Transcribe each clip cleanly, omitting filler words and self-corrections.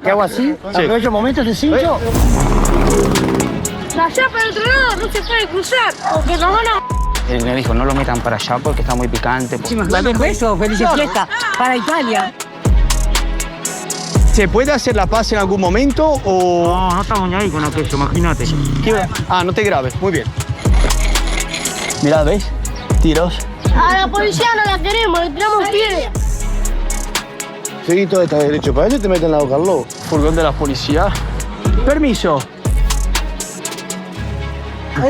¿Qué hago así? Sí. Aprovecho momentos de cincho. Allá para el otro lado no se puede cruzar, porque nos van a... Él me dijo, no lo metan para allá porque está muy picante. Beso, feliz fiesta para Italia. ¿Se puede hacer la paz en algún momento o...? No, no estamos ni ahí con aquello, imagínate. Ah, no te grabes, muy bien. Mirá, ¿ves? Tiros. A la policía no la queremos, le tiramos piedra. Seguí todo está derecho para allá y te meten la boca al lobo. Furgón de la policía. Permiso.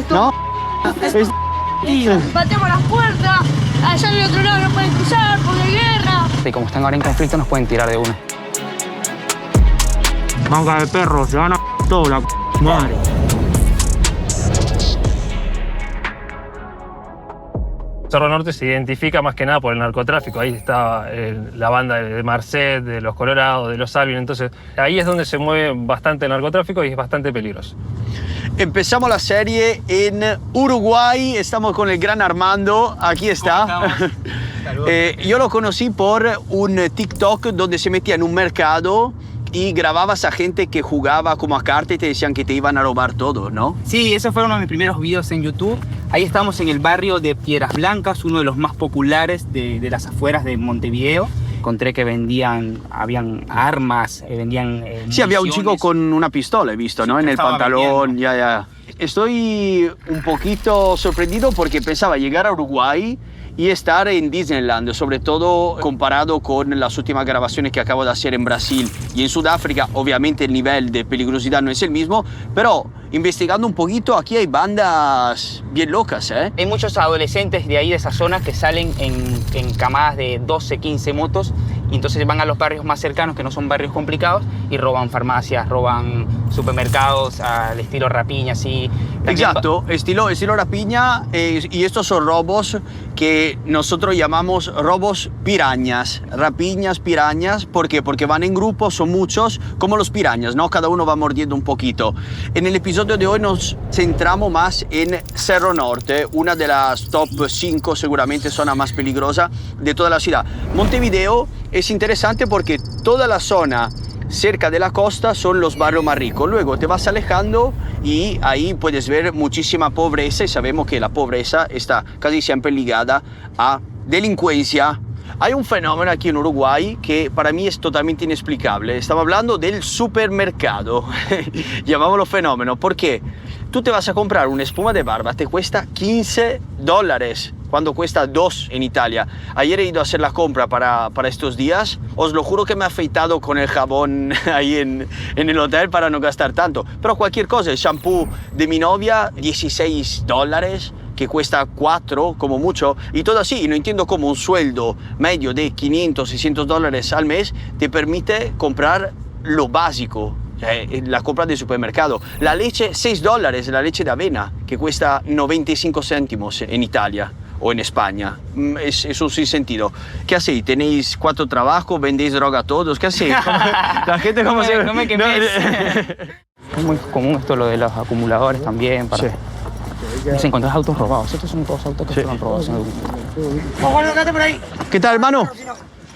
¿No? Batemos las puertas, allá del otro lado no pueden cruzar porque hay guerra. Y como están ahora en conflicto, nos pueden tirar de una. Manga de perro, se van a todo la madre. Cerro Norte se identifica más que nada por el narcotráfico. Ahí está la banda de Marcet, de los Colorados, de los Alvin. Entonces, ahí es donde se mueve bastante el narcotráfico y es bastante peligroso. Empezamos la serie en Uruguay. Estamos con el gran Armando. Aquí está. Yo lo conocí por un TikTok donde se metía en un mercado y grababas a gente que jugaba como a cartas y te decían que te iban a robar todo, ¿no? Sí, ese fue uno de mis primeros videos en YouTube. Ahí estamos en el barrio de Piedras Blancas, uno de los más populares de las afueras de Montevideo. Encontré que habían armas, vendían Sí, había un municiones. chico con una pistola, he visto, ¿no? Sí, En el estaba pantalón, vendiendo. ya. Estoy un poquito sorprendido porque pensaba llegar a Uruguay y estar en Disneyland, sobre todo comparado con las últimas grabaciones que acabo de hacer en Brasil y en Sudáfrica. Obviamente el nivel de peligrosidad no es el mismo, pero investigando un poquito, aquí hay bandas bien locas, ¿eh? Hay muchos adolescentes de ahí, de esa zona, que salen en camadas de 12, 15 motos y entonces van a los barrios más cercanos, que no son barrios complicados, y roban farmacias, roban supermercados al estilo rapiña, así. También Exacto, estilo rapiña, y estos son robos que nosotros llamamos robos pirañas, rapiñas, pirañas. ¿Por qué? Porque van en grupo, son muchos, como los pirañas, ¿no? Cada uno va mordiendo un poquito. En el episodio de hoy nos centramos más en Cerro Norte, una de las top 5 seguramente zona más peligrosa de toda la ciudad. Montevideo es interesante porque toda la zona cerca de la costa son los barrios más ricos. Luego te vas alejando y ahí puedes ver muchísima pobreza y sabemos que la pobreza está casi siempre ligada a delincuencia. Hay un fenómeno aquí en Uruguay que para mí es totalmente inexplicable. Estamos hablando del supermercado. Llamámoslo fenómeno porque tú te vas a comprar una espuma de barba, te cuesta $15. Cuando cuesta 2 en Italia. Ayer he ido a hacer la compra para estos días. Os lo juro que me he afeitado con el jabón ahí en el hotel para no gastar tanto. Pero cualquier cosa, el shampoo de mi novia, $16, que cuesta 4 como mucho. Y todo así. Y no entiendo cómo un sueldo medio de $500, $600 al mes te permite comprar lo básico. La compra del supermercado. La leche, $6, la leche de avena, que cuesta 95 céntimos en Italia o en España. Es un sinsentido. ¿Qué hacéis? ¿Tenéis 4 trabajos? ¿Vendéis droga a todos? ¿Qué hacéis? La gente como se... No me quemes. Es muy común esto, lo de los acumuladores también. Para... Sí. Se encontrás autos robados. Estos son todos autos que fueron robados en algún momento. Ojo, no quédate por ahí. ¿Qué tal, hermano?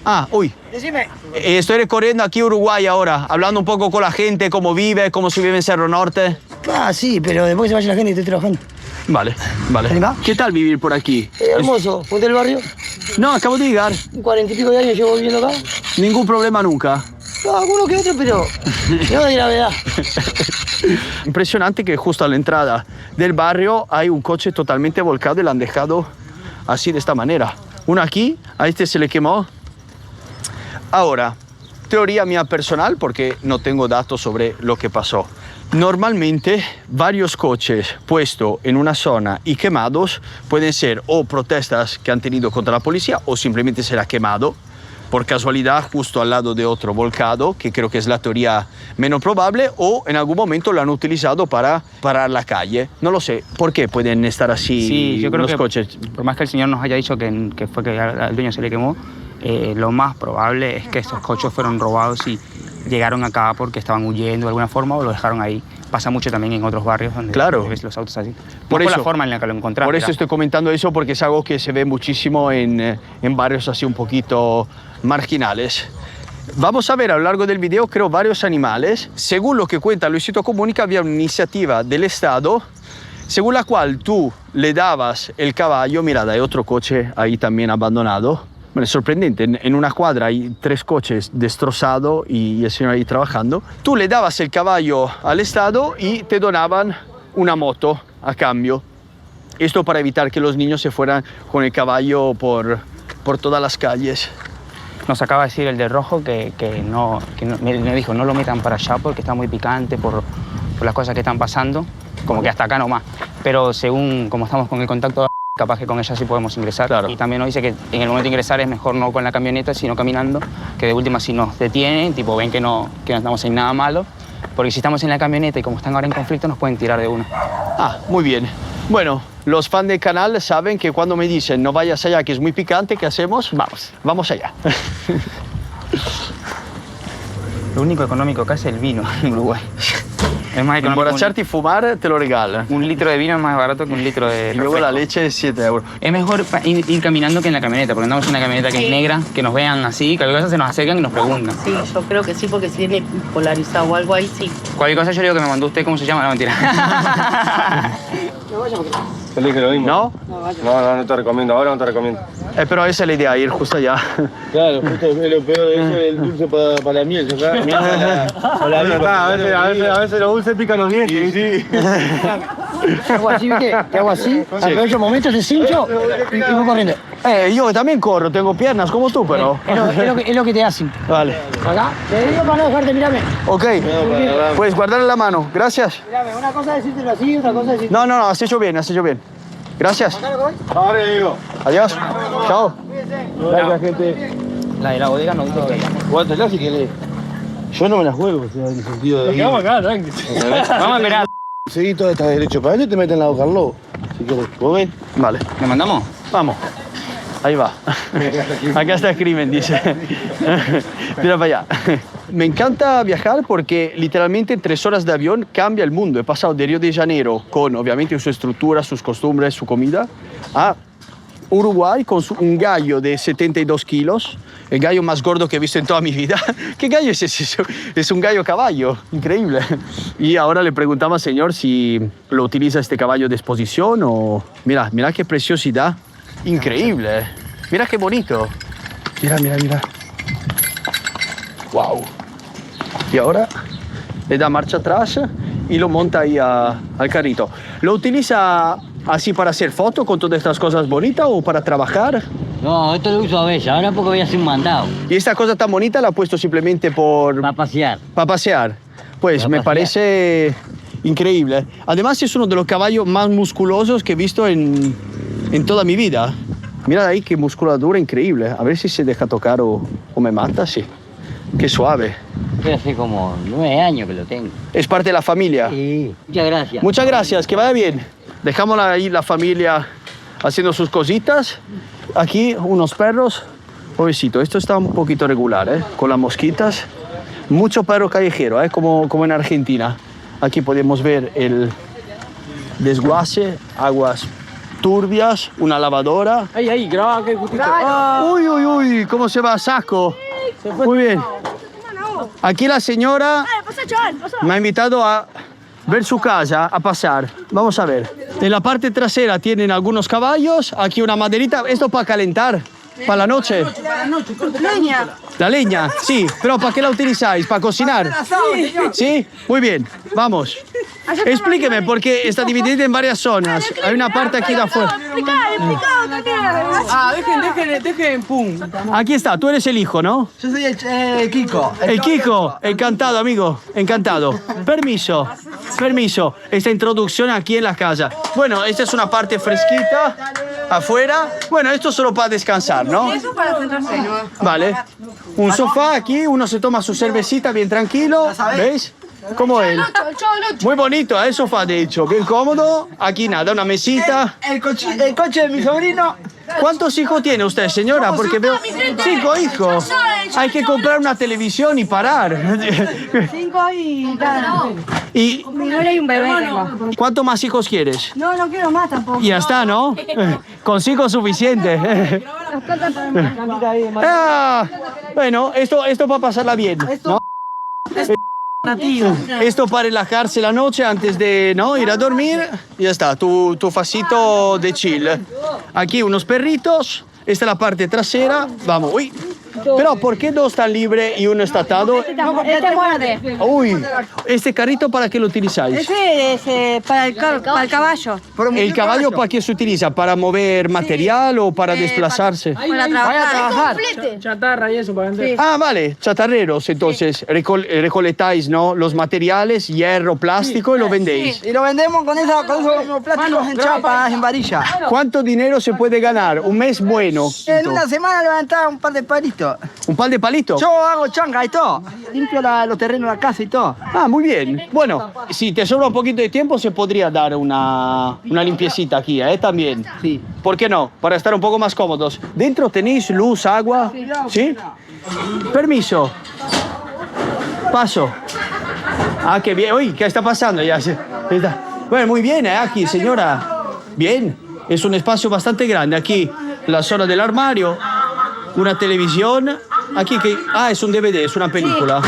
Ah, uy. Decime. Estoy recorriendo aquí Uruguay ahora, hablando un poco con la gente, cómo se vive en Cerro Norte. Ah, sí, pero después que se vaya la gente estoy trabajando. Vale. ¿Animás? ¿Qué tal vivir por aquí? Hermoso. ¿Ponte el barrio? No, acabo de llegar. 40 y pico de años llevo viviendo acá. Ningún problema nunca. No, alguno que otro, pero no de gravedad. Impresionante que justo a la entrada del barrio hay un coche totalmente volcado y lo han dejado así, de esta manera. Uno aquí, a este se le quemó. Ahora, teoría mía personal, porque no tengo datos sobre lo que pasó. Normalmente, varios coches puestos en una zona y quemados pueden ser o protestas que han tenido contra la policía o simplemente se ha quemado por casualidad justo al lado de otro volcado, que creo que es la teoría menos probable, o en algún momento lo han utilizado para parar la calle. No lo sé. ¿Por qué pueden estar así Sí, yo creo los que coches? por más que el señor nos haya dicho que fue que al dueño se le quemó, lo más probable es que estos coches fueron robados y llegaron acá porque estaban huyendo de alguna forma o lo dejaron ahí. Pasa mucho también en otros barrios donde Claro. ves los autos así. Por No eso, la forma en la que lo encontraste. Por eso estoy comentando eso, porque es algo que se ve muchísimo en barrios así un poquito marginales. Vamos a ver a lo largo del video, creo, varios animales. Según lo que cuenta Luisito Comunica, había una iniciativa del Estado según la cual tú le dabas el caballo. Mirad, hay otro coche ahí también abandonado. Bueno, es sorprendente, en una cuadra hay 3 coches destrozados y el señor ahí trabajando. Tú le dabas el caballo al Estado y te donaban una moto a cambio. Esto para evitar que los niños se fueran con el caballo por todas las calles. Nos acaba de decir el de rojo que me dijo no lo metan para allá porque está muy picante por las cosas que están pasando, como que hasta acá nomás. Pero según como estamos con el contacto, capaz que con ella sí podemos ingresar. Claro. Y también nos dice que en el momento de ingresar es mejor no con la camioneta, sino caminando, que de última si nos detienen, tipo ven que no estamos en nada malo, porque si estamos en la camioneta y como están ahora en conflicto nos pueden tirar de una. Ah, muy bien. Bueno, los fans del canal saben que cuando me dicen no vayas allá, que es muy picante, ¿qué hacemos? Vamos allá. Lo único económico acá es el vino en Uruguay. Es más económico. Emborracharte y fumar te lo regalan. Un litro de vino es más barato que un litro de Y luego refresco. la leche es 7 euros. Es mejor ir caminando que en la camioneta, porque andamos en una camioneta que es negra, que nos vean así, cualquier cosa se nos acercan y nos preguntan. Sí, yo creo que sí, porque si tiene polarizado o algo ahí, sí. Cualquier cosa yo le digo que me mandó usted, ¿cómo se llama? No, mentira. Te dije lo mismo. ¿No? No te recomiendo. Ahora no te recomiendo. Pero esa es la idea, ir justo allá. Claro, justo lo peor de eso es el dulce para la miel, ¿sabes? A veces los dulces pican los dientes. Sí. Te hago así, ¿viste? Te hago así, aprovecho el momento, te cincho y voy corriendo. Yo también corro, tengo piernas como tú, pero... Es lo que te hacen. Vale. Acá, te digo para no dejarte, mírame. Ok, pues guardarle la mano. Gracias. Mírame, una cosa es decírtelo así, otra cosa es decírtelo. No, has hecho bien, has hecho bien. Gracias. Ahora digo. Adiós. Chao. Gracias, gente. La de la bodega no dijo que Guárdala si querés. Yo no me la juego, o sea, en el sentido de... Vamos acá, tranqui. Vamos a esperar. Seguí todo está derecho para allá y te meten la boca al lobo. Si querés. ¿Vos ven? Vale, ¿Le mandamos? vamos. Ahí va. Acá está el crimen, dice. Mira para allá. Me encanta viajar porque literalmente en 3 horas de avión cambia el mundo. He pasado de Río de Janeiro, con obviamente su estructura, sus costumbres, su comida, a Uruguay con un gallo de 72 kilos, el gallo más gordo que he visto en toda mi vida. ¿Qué gallo es ese? Es un gallo caballo, increíble. Y ahora le preguntaba al señor si lo utiliza este caballo de exposición o... Mira qué preciosidad. Increíble. Mira qué bonito. Mira. Wow. Y ahora le da marcha atrás y lo monta ahí al carrito. ¿Lo utiliza así para hacer fotos con todas estas cosas bonitas o para trabajar? No, esto lo uso a veces, ahora porque voy a hacer un mandado. ¿Y esta cosa tan bonita la ha puesto simplemente Para pasear. para pasear? Pues Para me pasear. parece increíble. Además es uno de los caballos más musculosos que he visto en toda mi vida. Mira ahí qué musculatura increíble. A ver si se deja tocar o me mata, sí. Qué suave. Yo hace como 9 años que lo tengo. Es parte de la familia. Sí, muchas gracias. Muchas gracias, que vaya bien. Dejamos ahí la familia haciendo sus cositas. Aquí unos perros. Pobrecito, esto está un poquito regular, ¿eh? Con las mosquitas. Mucho perro callejero, ¿eh? Como en Argentina. Aquí podemos ver el desguace, aguas turbias, una lavadora. Ahí, graba que justito. Uy, ¿cómo se va a saco? Muy bien. Aquí la señora Pasa, chaval, pasa. me ha invitado a ver su casa, a pasar. Vamos a ver. En la parte trasera tienen algunos caballos, aquí una maderita. ¿Esto para calentar? ¿Para la noche? Leña. La leña, sí. ¿Pero para qué la utilizáis? ¿Para cocinar? ¿Sí? Muy bien, vamos. Explíqueme, porque está dividida en varias zonas. Hay una parte aquí de afuera. Explicado también. Dejen, pum. Aquí está, tú eres el hijo, ¿no? Yo soy el Kiko. El Kiko, encantado, amigo, encantado. Permiso. Esta introducción aquí en la casa. Bueno, esta es una parte fresquita, afuera. Bueno, esto es solo para descansar, ¿no? Eso para sentarse, ¿no? Vale. Un sofá aquí, uno se toma su cervecita bien tranquilo. ¿Veis? ¿Cómo es? Muy bonito, el sofá de hecho, bien cómodo. Aquí nada, una mesita. El coche de mi sobrino ¿Cuántos hijos tiene usted, señora? Porque veo 5 hijos. Hay que comprar una televisión y parar. 5 y nada. ¿Y Mi nuera y un bebé tengo. cuántos más hijos quieres? No, no quiero más tampoco. Y ya está, ¿no? Con 5 suficiente. Ah, bueno, esto para pasarla bien, ¿no? Esto para relajarse la noche antes de, ¿no?, ir a dormir. Y ya está, tu facito de chill. Aquí unos perritos. Esta es la parte trasera. Vamos, uy. Pero ¿por qué dos están libres y uno está atado? Este muerde. Uy, ¿este carrito para qué lo utilizáis? Ese es para el caballo. ¿El caballo para qué se utiliza? ¿Para mover material o para desplazarse? Para trabajar. Chatarra y eso para vender. Ah, vale, chatarreros. Entonces, recolectáis, ¿no?, los materiales, hierro, plástico, y lo vendéis. Y lo vendemos con esos plásticos en chapas, en varilla. ¿Cuánto dinero se puede ganar? Un mes bueno. En una semana levantaba un par de palitos. ¿Un par de palitos? Yo hago changa y todo. Limpio los terrenos de la casa y todo. Ah, muy bien. Bueno, si te sobra un poquito de tiempo, se podría dar una limpiecita aquí, ¿eh? También. Sí. ¿Por qué no? Para estar un poco más cómodos. ¿Dentro tenéis luz, agua? ¿Sí? Permiso. Paso. Ah, qué bien. Uy, ¿qué está pasando? Ya se... está. Bueno, muy bien, ¿eh? Aquí, señora. Bien. Es un espacio bastante grande. Aquí, la zona del armario. Una televisión. Aquí que... Ah, es un DVD, es una película.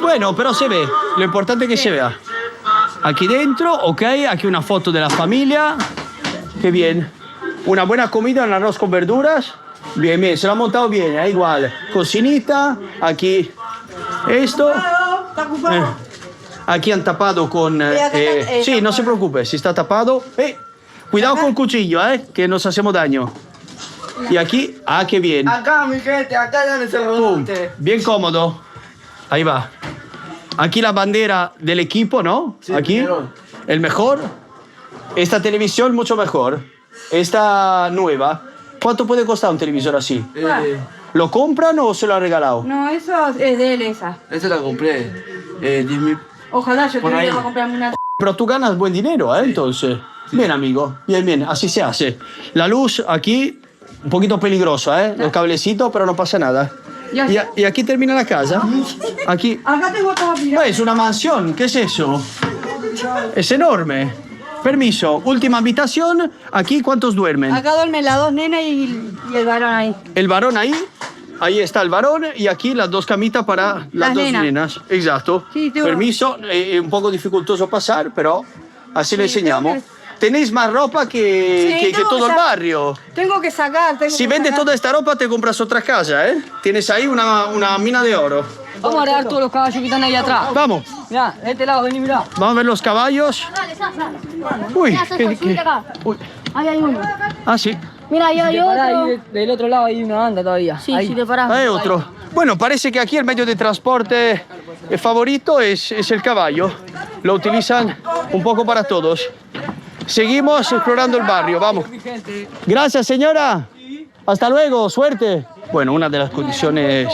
Bueno, pero se ve. Lo importante es que se vea. Aquí dentro, ok. Aquí una foto de la familia. Qué bien. Una buena comida, un arroz con verduras. Bien, bien. Se lo ha montado bien, igual. Cocinita. Aquí esto. Aquí han tapado con... sí, no se preocupe. Si está tapado... cuidado con el cuchillo, que nos hacemos daño. Y aquí, ah, qué bien. Acá, mi gente, acá ya no se lo Bien cómodo. Ahí va. Aquí la bandera del equipo, ¿no? Sí, aquí, mejor. el mejor. Esta televisión mucho mejor. Esta nueva. ¿Cuánto puede costar un televisor así? ¿Lo compran o se lo han regalado? No, eso es de él, esa. Esa la compré. 10.000. Ojalá yo Por ahí. tuviera para comprarme una. Pero tú ganas buen dinero, entonces. Bien, amigo. Bien, bien. Así se hace. La luz aquí, un poquito peligrosa, los cablecitos, pero no pasa nada. Y aquí termina la casa. Aquí. Acá tengo todo pirata. Es una mansión. ¿Qué es eso? Es enorme. Permiso. Última habitación. Aquí, ¿cuántos duermen? Acá duermen las dos nenas y el varón ahí. El varón ahí. Ahí está el varón y aquí las dos camitas para las dos nenas. Exacto. Sí, tú. Permiso. Un poco dificultoso pasar, pero así le enseñamos. Tenéis más ropa que todo el barrio. Tengo que sacar. Si vendes toda esta ropa, te compras otra casa, Tienes ahí una mina de oro. Vamos a agarrar todos los caballos que están ahí atrás. Vamos. Mirá, de este lado, vení, mirá. Vamos a ver los caballos. Uy, uy. Ahí hay uno. Ah, sí. Mira, ahí hay otro. Del otro lado hay una banda todavía. Sí, si te parás. Hay otro. Bueno, parece que aquí el medio de transporte favorito es el caballo. Lo utilizan un poco para todos. Seguimos explorando el barrio, vamos. Gracias, señora. Hasta luego, suerte. Bueno, una de las condiciones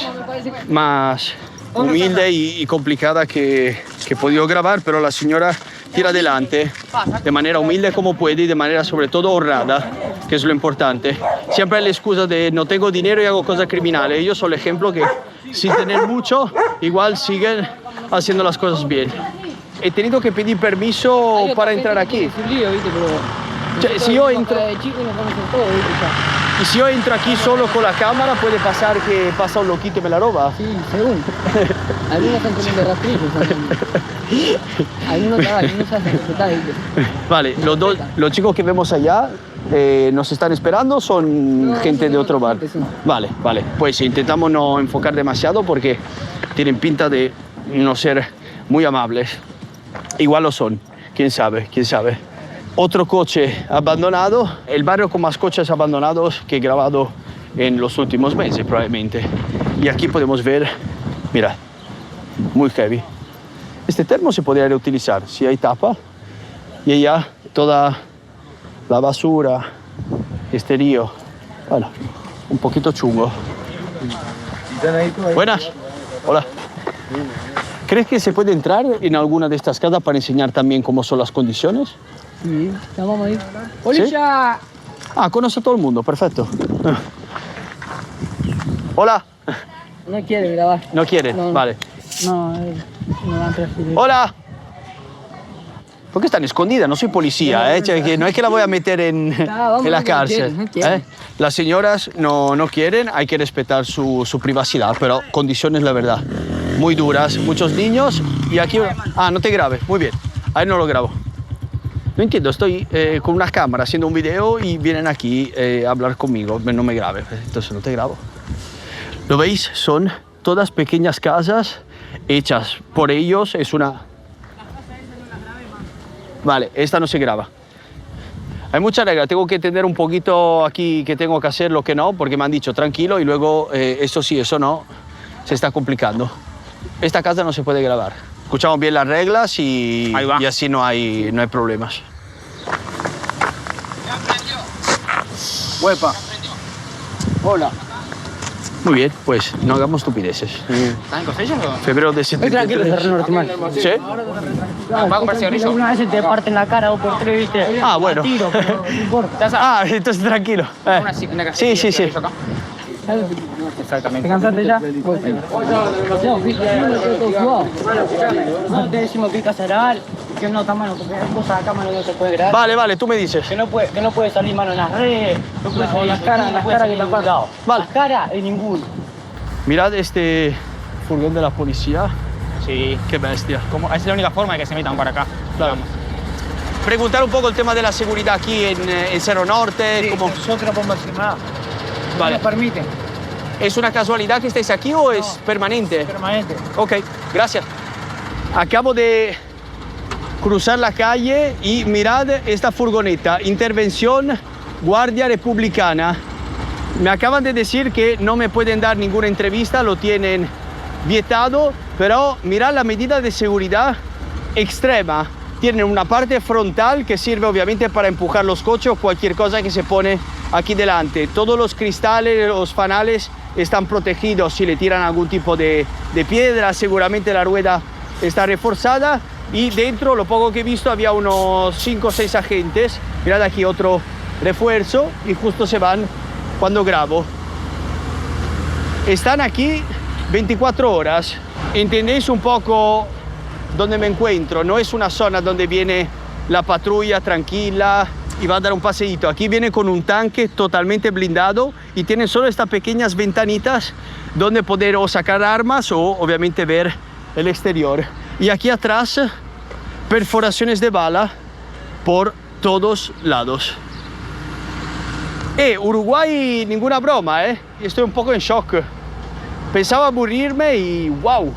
más humilde y complicada que he podido grabar, pero la señora tira adelante de manera humilde como puede y de manera sobre todo honrada, que es lo importante. Siempre hay la excusa de no tengo dinero y hago cosas criminales. Yo soy el ejemplo que sin tener mucho, igual siguen haciendo las cosas bien. He tenido que pedir permiso para entrar aquí. Cioè, si yo entro... Y si yo entro aquí solo con la cámara, puede pasar que pasa un loquito y me la roba. Sí, según. Algunos están comiendo rastrillos. Algunos se hacen respetar. Vale, los chicos que vemos allá nos están esperando, son gente de otro bar. Vale, vale. Pues intentamos no enfocar demasiado porque tienen pinta de no ser muy amables. Igual lo son, quién sabe, quién sabe. Otro coche abandonado, el barrio con más coches abandonados que he grabado en los últimos meses probablemente. Y aquí podemos ver, mira, muy heavy. Este termo se podría reutilizar si hay tapa y allá toda la basura, este río, bueno, un poquito chungo. Buenas, hola. ¿Crees que se puede entrar en alguna de estas casas para enseñar también cómo son las condiciones? Sí, ya vamos a ir. ¡Polilla! Ah, conoce a todo el mundo, perfecto. Hola. No quiere grabar. No quiere, No. vale. No, no van a transferir. Hola. ¿Por qué están escondidas? No soy policía, ¿eh? Cioè, que no es que la voy a meter en vamos, la no cárcel. quieren, no quieren. ¿eh? Las señoras no quieren, hay que respetar su privacidad, pero condiciones, la verdad, muy duras. Muchos niños y aquí... Ah, no te grabes, muy bien. Ahí no lo grabo. No entiendo, estoy con una cámara haciendo un video y vienen aquí a hablar conmigo. No me grabes, entonces no te grabo. ¿Lo veis? Son todas pequeñas casas hechas por ellos. Es una... Vale, esta no se graba. Hay mucha regla, tengo que entender un poquito aquí qué tengo que hacer, lo que no, porque me han dicho tranquilo y luego eso sí, eso no, se está complicando. Esta casa no se puede grabar. Escuchamos bien las reglas y así no hay problemas. Huepa. Hola. Muy bien, pues no hagamos estupideces. ¿Estás en cosellas o...? Febrero de Estoy tranquilo, 73. Serrano Norte, man. ¿Sí? ¿Va a comprar cigarrillo? Alguna vez te parten la cara 2 por 3, ¿viste? Ah, bueno. A tiro, pero no importa. Ah, entonces tranquilo. Una Sí, casilla sí, de sí. cigarrillo acá. ¿Te cansaste ya? No te decimos que hay que acelerar, que no está mano, porque hay cosas acá, mano, no se puede grabar. Vale, vale, tú me dices. Que no puede salir mano en las redes, no puede salir las caras que están colgados. Vale. Las caras en ninguno. Mirad este furgón de la policía. Sí. Qué bestia. Esa es la única forma de que se metan para acá. Claro. Preguntar un poco el tema de la seguridad aquí en Cerro Norte. ¿Cómo? Nosotros no podemos hacer nada. Vale. No nos permiten. ¿Es una casualidad que estéis aquí o es permanente? Permanente. Ok, gracias. Acabo de cruzar la calle y mirad esta furgoneta. Intervención Guardia Republicana. Me acaban de decir que no me pueden dar ninguna entrevista, lo tienen vietado, pero mirad la medida de seguridad extrema. Tienen una parte frontal que sirve obviamente para empujar los coches o cualquier cosa que se pone aquí delante. Todos los cristales, los fanales están protegidos si le tiran algún tipo de piedra. Seguramente la rueda está reforzada y dentro, lo poco que he visto, había unos 5 o 6 agentes. Mirad aquí otro refuerzo y justo se van cuando grabo. Están aquí 24 horas. ¿Entendéis un poco dónde me encuentro? No es una zona donde viene la patrulla tranquila y va a dar un paseíto. Aquí viene con un tanque totalmente blindado y tiene solo estas pequeñas ventanitas donde poder o sacar armas o obviamente ver el exterior. Y aquí atrás, perforaciones de bala por todos lados. Uruguay, ninguna broma, ¿eh? Estoy un poco en shock. Pensaba aburrirme y wow.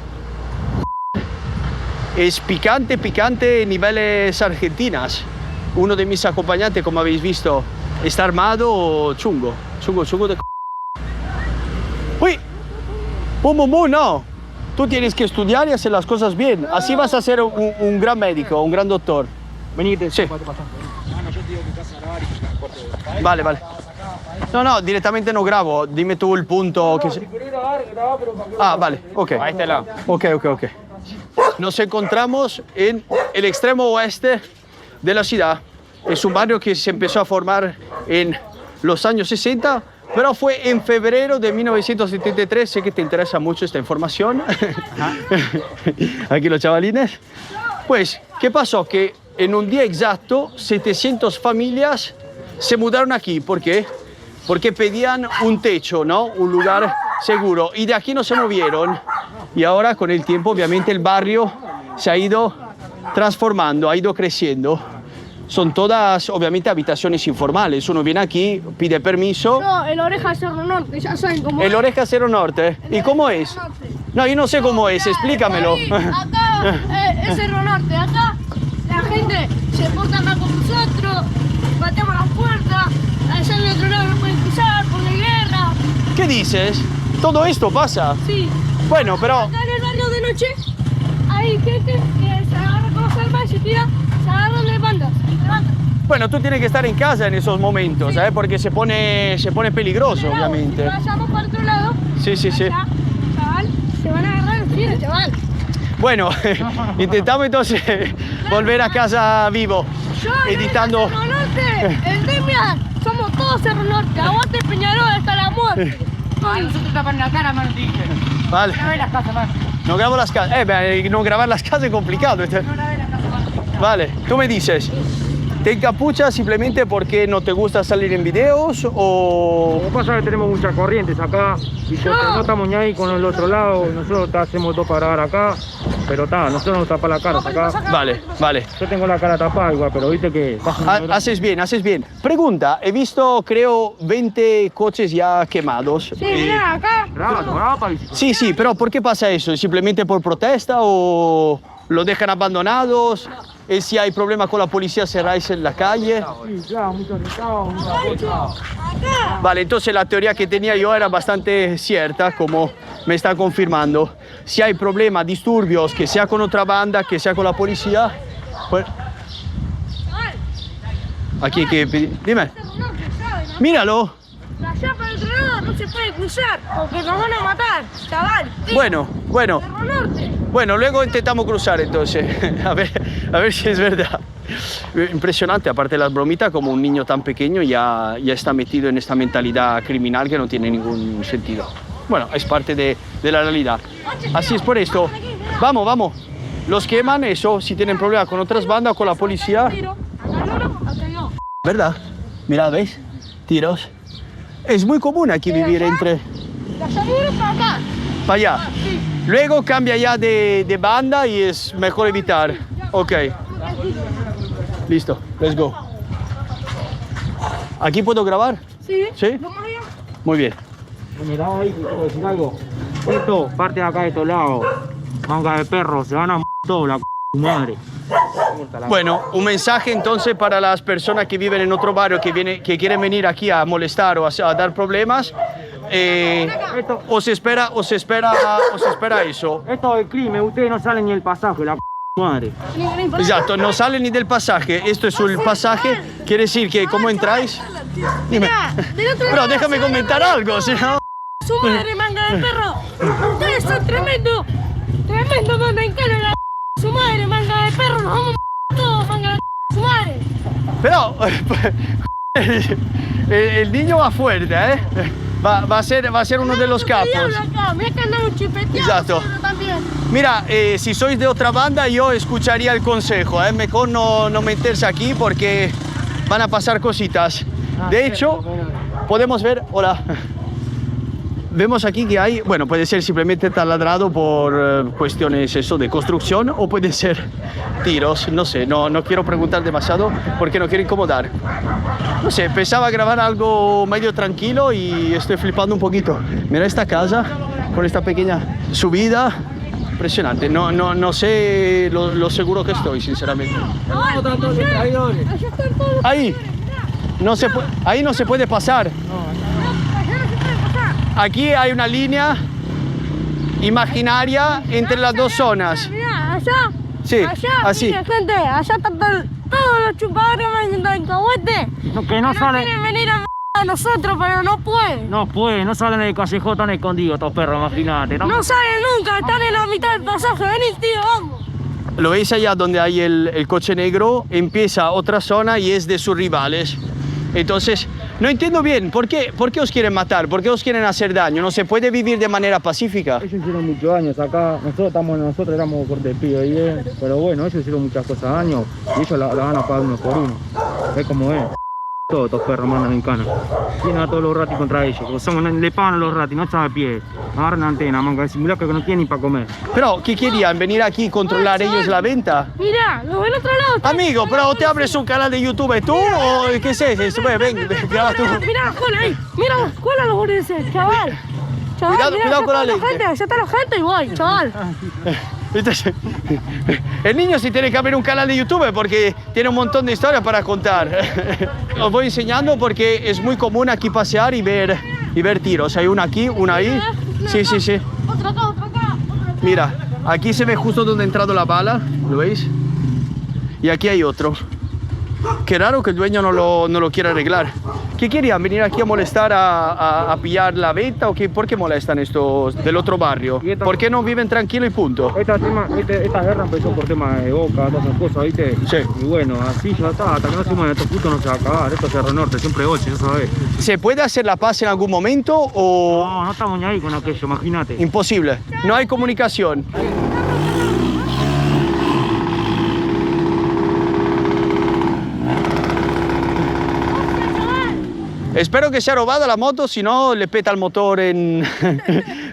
Es picante, picante, niveles argentinas. Uno de mis acompañantes, como habéis visto, está armado chungo. Chungo de... ¡Uy! ¡Pum! No. Tú tienes que estudiar y hacer las cosas bien. Así vas a ser un gran médico, un gran doctor. Venite. Sí. Vale. No, directamente no grabo. Dime tú el punto que se... Ah, vale, ok. A este lado. Ok. Nos encontramos en el extremo oeste de la ciudad. Es un barrio que se empezó a formar en los años 60, pero fue en febrero de 1973. Sé que te interesa mucho esta información. Aquí los chavalines. Pues, ¿qué pasó? Que en un día exacto, 700 familias se mudaron aquí. ¿Por qué? Porque pedían un techo, ¿no? Un lugar seguro. Y de aquí no se movieron. Y ahora, con el tiempo, obviamente, el barrio se ha ido transformando, ha ido creciendo. Son todas, obviamente, habitaciones informales. Uno viene aquí, pide permiso. No, el Oreja Cerro Norte, ya saben cómo El es. Oreja Cerro Norte. ¿Y cómo es? No, yo no sé cómo es, explícamelo. Ahí, acá es Cerro Norte, acá la gente se porta mal con nosotros, pateamos las puertas, allá del otro lado no pueden pisar por la guerra. ¿Qué dices? ¿Todo esto pasa? Sí. Bueno, pero... Acá en el barrio de noche hay gente que se agarra con las armas y se tira, se agarran de bandas y te matan. Bueno, tú tienes que estar en casa en esos momentos, ¿sabes? Porque se pone peligroso, obviamente. Si vayamos para otro lado, Sí. allá, chaval, se van a agarrar los tiros, chaval. Bueno, intentamos entonces volver a casa vivo. Yo, editando. Cerro Norte, el Demian, somos todos Cerro Norte. Aguante Peñarol hasta la muerte. Ay, nosotros tapan la cara, mano, te dije. Vale. No grabé las casas, mano. No grabo las casas. No grabar las casas es complicado. No grabé las casas, mano. Vale, tú me dices, ¿te encapuchas simplemente porque no te gusta salir en videos o...? Lo que pasa es que tenemos muchas corrientes acá y no estamos ni ahí con el otro lado. Nosotros hacemos todo para grabar acá, pero nosotros nos tapa la cara acá. Vale, vale. Yo tengo la cara tapada igual, pero viste que... Haces bien, haces bien. Pregunta, he visto creo 20 coches ya quemados. Sí, mirá, acá. Sí, sí, pero ¿por qué pasa eso? ¿Simplemente por protesta o lo dejan abandonados? Si hay problema con la policía, cerráis en la calle. Sí, claro, mucho retado, Vale, entonces la teoría que tenía yo era bastante cierta, como me está confirmando. Si hay problemas, disturbios, que sea con otra banda, que sea con la policía, pues... Aquí hay que pedir... Dime. Míralo. Allá para el otro lado no se puede cruzar, porque nos van a matar, chaval. Bueno. Cerro Norte. Bueno, luego intentamos cruzar entonces, a ver si es verdad. Impresionante, aparte de las bromitas, como un niño tan pequeño ya está metido en esta mentalidad criminal que no tiene ningún sentido. Bueno, es parte de la realidad. Así es por esto. Vamos. Los queman, eso, si tienen problemas con otras bandas o con la policía. ¿Verdad? Mira, ¿veis? Tiros. Es muy común aquí vivir entre... De allá para acá. Para allá. Luego cambia ya de banda y es mejor evitar. Ok. Listo, let's go. ¿Aquí puedo grabar? Sí. ¿Sí? Vamos allá. Muy bien. Mira ahí, te puedo decir algo. Esto, parte de acá de estos lados. Manga de perro, se van a todo la madre. Bueno, un mensaje entonces para las personas que viven en otro barrio, que quieren venir aquí a molestar o a dar problemas. Os espera eso. Esto es el crimen, ustedes no salen ni el pasaje, la madre. Exacto, no salen ni del pasaje. Esto es el pasaje, quiere decir que ¿cómo entráis? Dime. Pero déjame comentar algo, si no... Su madre, manga de perro. Ustedes son tremendos. Tremendo donde encaran la su madre, manga de perro. Nos vamos a todos, manga de su madre. Pero el niño va fuerte, ¿eh? Va a ser uno de los capos. Mira que andan chipeteados. Exacto. También. Mira, si sois de otra banda, yo escucharía el consejo, ¿eh? Mejor no meterse aquí porque van a pasar cositas. De hecho, podemos ver... Hola. Vemos aquí que hay, bueno, puede ser simplemente taladrado por cuestiones eso de construcción o puede ser tiros, no sé, no quiero preguntar demasiado porque no quiero incomodar. No sé, pensaba grabar algo medio tranquilo y estoy flipando un poquito. Mira esta casa con esta pequeña subida, impresionante, no sé lo seguro que estoy, sinceramente. Ahí no se puede pasar. Aquí hay una línea imaginaria entre las dos zonas. Mira, allá. Sí, allá, así. mire, gente, allá están todos los chupadores en cahuete. Que no salen. Quieren venir a nosotros, pero no pueden. No salen del callejón tan escondidos estos perros, imagínate. No salen nunca, están en la mitad del pasaje. Vení, tío, vamos. Lo veis allá donde hay el coche negro, empieza otra zona y es de sus rivales. Entonces, no entiendo bien, ¿por qué os quieren matar? ¿Por qué os quieren hacer daño? ¿No se puede vivir de manera pacífica? Ellos hicieron muchos años acá, nosotros éramos corte de pibe bien, pero bueno, ellos hicieron muchas cosas años y ellos la van a pagar uno por uno. ¿Ves cómo es? Todos estos perros mandan en cana. Tienen a todos los ratis contra ellos, le pagan a los ratis, no están a pie. Agarran antena, manga de simulacro que no tienen ni para comer. Pero, ¿qué querían? ¿Venir aquí y controlar ellos la venta? Mira, lo del otro lado. Amigo, pero ¿te abres un canal de YouTube tú o qué es eso? Ven, graba tú. Mira, Juan, ahí. Mira, ¿cuál a los boludeces, chaval? Cuidado con la lente. Ya está la gente y voy, chaval. Entonces, el niño sí tiene que abrir un canal de YouTube porque tiene un montón de historias para contar. Os voy enseñando porque es muy común aquí pasear y ver tiros. Hay una aquí, una ahí. Sí. Otra acá. Mira, aquí se ve justo donde ha entrado la bala, ¿lo veis? Y aquí hay otro. Qué raro que el dueño no lo quiera arreglar. ¿Qué querían? ¿Venir aquí a molestar a pillar la venta o qué? ¿Por qué molestan estos del otro barrio? ¿Por qué no viven tranquilo y punto? Esta guerra empezó por temas de Boca, todas esas cosas, ¿viste? Sí. Y bueno, así ya está, hasta que no hacemos estos puntos no se va a acabar. Esto es Cerro Norte, siempre 8, ya sabés. ¿Se puede hacer la paz en algún momento o...? No estamos ni ahí con aquello, imagínate. Imposible. No hay comunicación. Espero que sea robada la moto, si no le peta el motor en...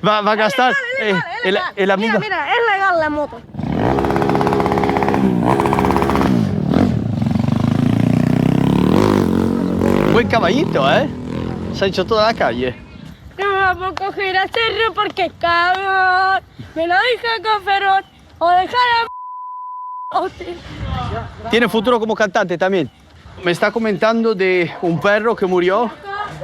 va a gastar... el amigo... Mira, es legal la moto. Buen caballito, ¿eh? Se ha hecho toda la calle. No vamos a coger a Cerro porque cabrón. Me lo dije con Ferón. O dejar a... Tiene futuro como cantante también. Me está comentando de un perro que murió,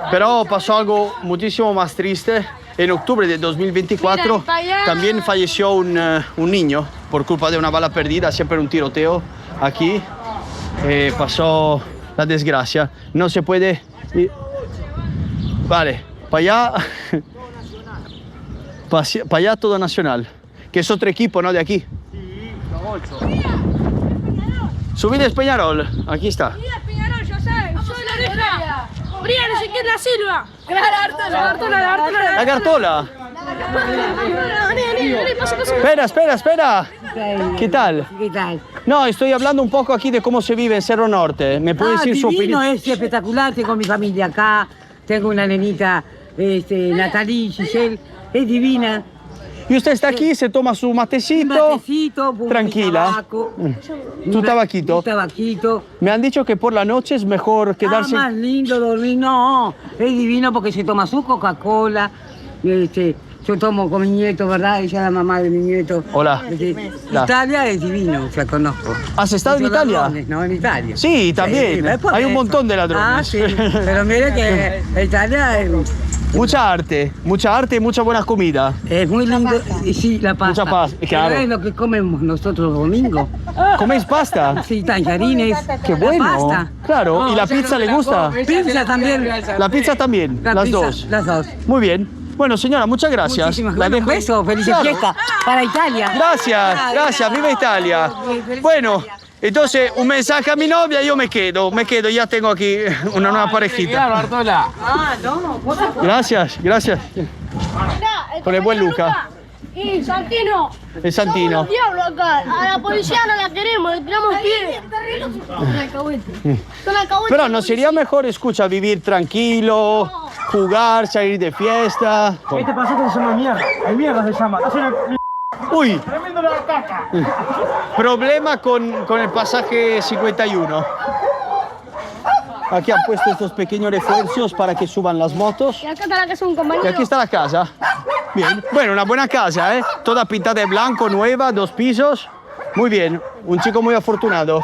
pero pasó algo muchísimo más triste. En octubre de 2024 también falleció un niño por culpa de una bala perdida, siempre un tiroteo aquí. Pasó la desgracia. No se puede... Vale, para allá... Para allá todo Nacional, que es otro equipo, ¿no? De aquí. Subida Peñarol, aquí está. Mira, Peñarol, ya saben, soy la oreja. Brian Ezequiel da Silva. La Gartola. Espera. ¿Qué tal? ¿Qué tal? No, estoy hablando un poco aquí de cómo se vive en Cerro Norte. ¿Me puede decir su opinión? Es espectacular, tengo mi familia acá, tengo una nenita, Natalie, Giselle, es divina. Y usted está aquí, se toma su matecito, tranquila. Tu tabaquito. Un tabaquito. Me han dicho que por la noche es mejor quedarse... más lindo dormir, no, es divino porque se toma su Coca-Cola, yo tomo con mi nieto, ¿verdad? Ella es la mamá de mi nieto. Hola. Italia es divino, o sea, conozco. ¿Has estado en Italia? Ladrones, no, en Italia. Sí, también. Hay un montón de ladrones. Ah, sí, pero mire que Italia es... Mucha arte y mucha buena comida. Es muy lindo, y sí, la pasta. Mucha pasta, claro. Es lo que comemos nosotros los domingos. ¿Coméis pasta? Sí, tallarines. Qué bueno. La pasta. Claro, ¿y la pizza le gusta? Pizza también. La pizza también, las dos. Las dos. Muy bien. Bueno, señora, muchas gracias. Muchísimas gracias. Un beso, feliz fiesta para Italia. Gracias, viva Italia. Bueno, entonces un mensaje a mi novia, yo me quedo, ya tengo aquí una nueva parejita. Gracias. Con el buen Luca. Y Santino. El Santino. Somos los diablos acá. A la policía no la queremos, le tiramos piedras. Pero no sería mejor, escucha, vivir tranquilo, jugar, salir de fiesta. Este pasaje se llama mierda. El mierda se llama. Uy, Tremendo la caca. problema con el pasaje 51. Aquí han puesto estos pequeños refuerzos para que suban las motos. Y acá está la casa de un Y compañero. aquí está la casa. Bien. Bueno, una buena casa, ¿eh? Toda pintada de blanco, nueva, 2 pisos. Muy bien. Un chico muy afortunado.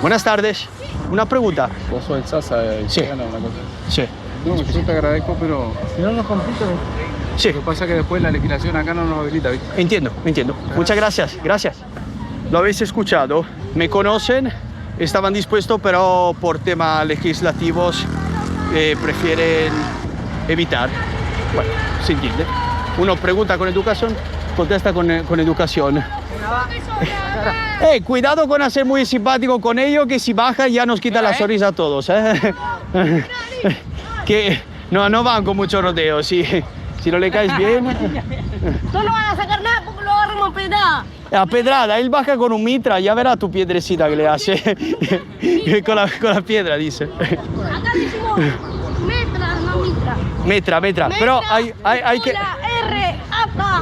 Buenas tardes. Una pregunta. ¿Vos sos el Sasa de Sí. Italiano, una cosa? Sí. No, yo te agradezco, pero Si no nos compito, Sí. lo que pasa es que después la legislación acá no nos habilita, ¿viste? Entiendo. Muchas gracias. Lo habéis escuchado. Me conocen. Estaban dispuestos, pero por temas legislativos prefieren evitar. Bueno, se entiende. Uno pregunta con educación, contesta con educación. Cuidado con hacer muy simpático con ellos, que si bajan ya nos quitan la sonrisa a todos. Que no van con mucho rodeo. Si no le caes bien... No nos van a sacar nada porque lo agarramos a pedrada. A pedrada, él baja con un mitra, ya verá tu piedrecita que le hace. con la piedra, dice. Acá decimos metra, no mitra. Metra. Pero hay que...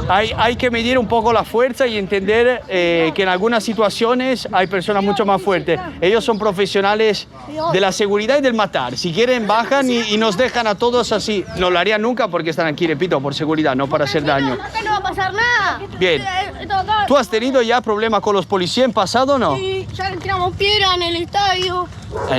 Hay que medir un poco la fuerza y entender que en algunas situaciones hay personas mucho más fuertes. Ellos son profesionales de la seguridad y del matar. Si quieren, bajan y nos dejan a todos así. No lo harían nunca porque están aquí, repito, por seguridad, no para hacer daño. Acá no va a pasar nada. Bien. ¿Tú has tenido ya problemas con los policías en pasado o no? Sí, ya le tiramos piedra en el estadio.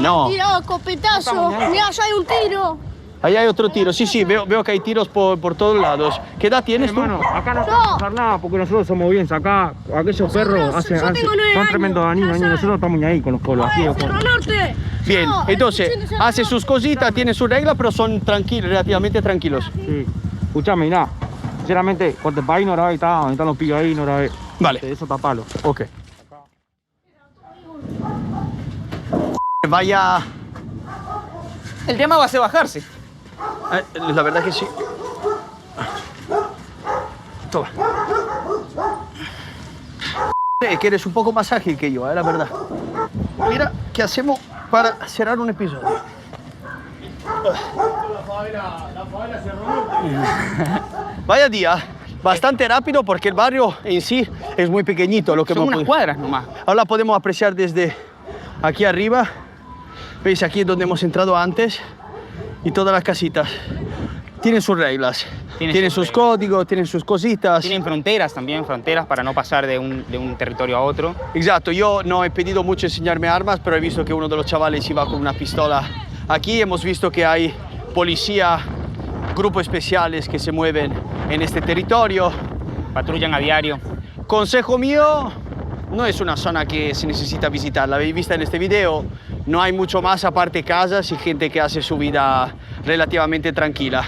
No. Tirado escopetazo. Mirá, ya hay un tiro. Ahí hay otro tiro. Sí, sí, veo que hay tiros por todos lados. ¿Qué edad tienes tú? Hermano, acá no puede pasar nada porque nosotros somos bien acá. Aquellos perros yo tengo 9 son años, tremendos daños y nosotros estamos ahí con los colos. Así de Cerro Norte. Bien, entonces hace sus cositas, tiene sus reglas, pero son tranquilos, relativamente tranquilos. Sí. Escuchame, mirá. Sinceramente, cuando te ahí no grabé, están los pillos ahí, no grabé. Vale. Eso tapalo. Ok. Vaya. El tema va a ser bajarse. La verdad que sí. Toma. Es que eres un poco más ágil que yo, la verdad. Mira, ¿qué hacemos para cerrar un episodio? Vaya día, bastante rápido porque el barrio en sí es muy pequeñito. Lo que Son unas cuadras nomás. Ahora podemos apreciar desde aquí arriba. Veis, aquí es donde hemos entrado antes y todas las casitas tienen sus reglas. Tienen sus códigos, tienen sus cositas. Tienen fronteras también, fronteras para no pasar de un territorio a otro. Exacto, yo no he pedido mucho enseñarme armas, pero he visto que uno de los chavales iba con una pistola. Aquí hemos visto que hay policía, grupos especiales que se mueven en este territorio. Patrullan a diario. Consejo mío, no es una zona que se necesita visitar, la habéis visto en este video. No hay mucho más aparte casas y gente que hace su vida relativamente tranquila.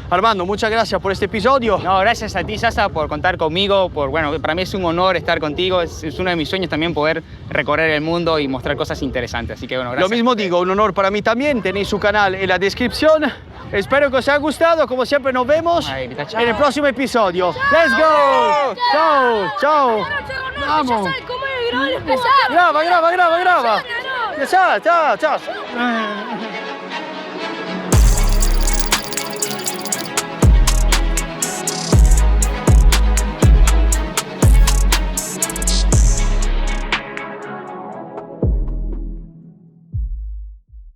Armando, muchas gracias por este episodio. No, gracias a ti, Sasa, por contar conmigo. Bueno, para mí es un honor estar contigo. Es uno de mis sueños también poder recorrer el mundo y mostrar cosas interesantes. Así que bueno, gracias. Lo mismo digo, un honor para mí también. Tenéis su canal en la descripción. Espero que os haya gustado. Como siempre, nos vemos en el próximo episodio. ¡Let's go! ¡Chao! ¡Chao! ¡Vamos! Graba. Graba. ¡Chao! ¡Chao!